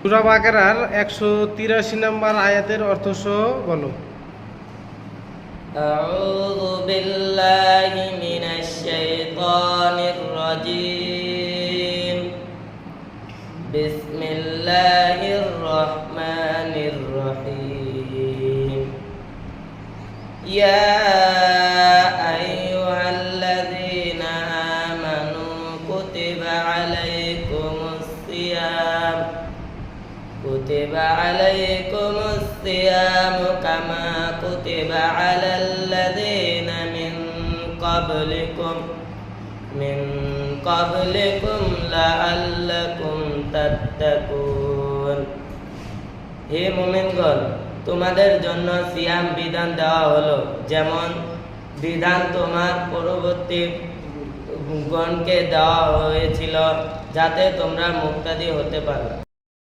সূরা বাকারার 183 নম্বর আয়াতের অর্থ সহ বলো। আউযু বিল্লাহি মিনাশ শাইতানির রাজীম। বিসমিল্লাহির রহমানির রহিম। ইয়া আইয়ুহাল্লাযীনা আমানু কুতিবা আলাইকুমুস সিয়াম কুতিবা আলাইকুমুস সিয়াম কামা কুতিবা আলাল্লাযীনা মিন ক্বাবলিকুম লাআল্লাকুম তাত্তাকুন। হে মুমিনগণ, তোমাদের জন্য সিয়াম বিধান দেওয়া হলো, যেমন বিধান তোমার পূর্ববর্তী গণকে দেওয়া হয়েছিল, যাতে তোমরা মুক্তাদি হতে পারো।